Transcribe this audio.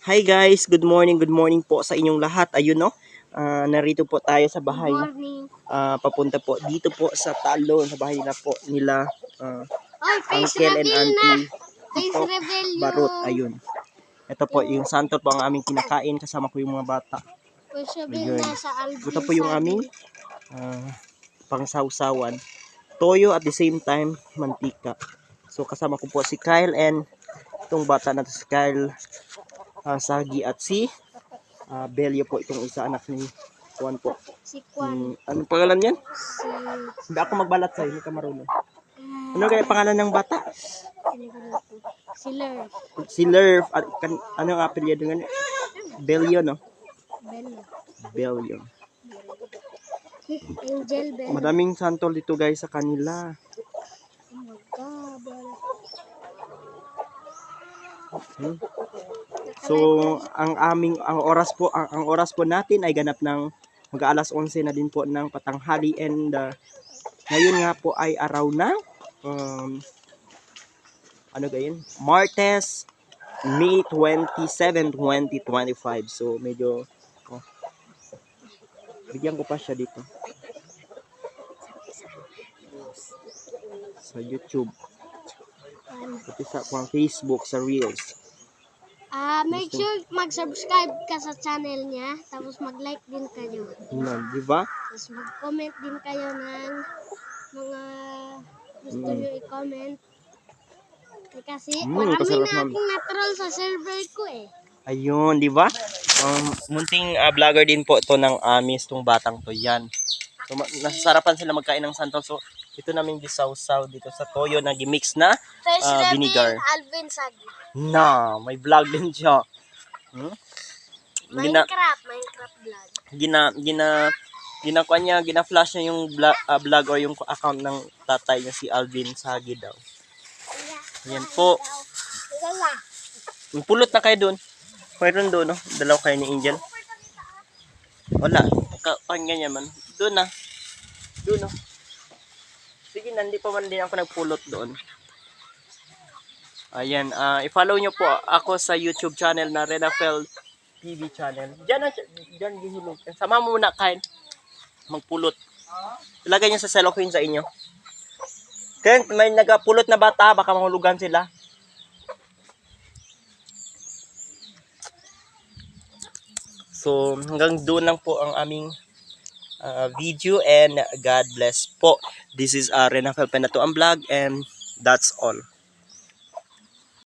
Hi guys, good morning po sa inyong lahat. Ayun no, narito po tayo sa bahay. Good morning. Papunta po dito po sa Talon, sa bahay nila po nila Face Uncle and reveal na. Auntie Face Tok reveal Barot. yung... Ayun. Ito po yung santo po ang aming kinakain kasama ko yung mga bata. Face reveal Ayun. na sa Alvin. Ito po yung aming pangsawsawan. Toyo at the same time mantika. So kasama ko po si Kyle and itong bata na to si Kyle, Sagi at si Belio po, itong isa anak ni Juan po. Si Juan. Anong pangalan yan? Si... Hindi ako magbalat sa'yo, hindi ka marunong. Ano kaya pangalan ng bata? Si Lerv. Si Lerv. Ano ang apelyido nga? Belio, no? Bello. Belio. Angel Bello. Madaming santol dito guys sa kanila. Oh my God. So, ang oras po natin ay ganap ng mag-aalas 11 na din po ng patanghali, and ngayon nga po ay araw na Martes, May 27, 2025. So, medyo bigyan ko pa siya dito sa YouTube, pati sa Facebook, sa Reels. Make sure mag-subscribe ka sa channel niya. Tapos mag-like din kayo. Di ba? Tapos mag-comment din kayo ng mga gusto nyo i-comment. Kasi marami na akong na-troll sa server ko eh. Ayun, di ba? Munting vlogger din po to ng Amis, tong batang to yan. So, nasasarapan sila magkain ng santol. So, ito namin gisawsaw dito sa toyo na gimix na vinegar. Alvin Sagi. May vlog din siya. Minecraft vlog. Gina-flash niya yung vlog or yung account ng tatay niya, si Alvin Sagi daw. Ayan po. Pulot na kayo dun. Mayroon doon, no? Dalaw kayo ni Angel. Wala. Ganyan man. Doon na. Doon, no? Sige, hindi pa man din ako nagpulot doon. Ayan. I-follow nyo po ako sa YouTube channel na Renafel TV channel. Diyan gihulog. Sama mo muna kain. Magpulot. Ilagay nyo sa cellophane sa inyo. Kaya may nagpulot na bata, baka mahulugan sila. So, hanggang doon lang po ang aming video, and God bless po. This is Renafel Penatuan Vlog, and that's all.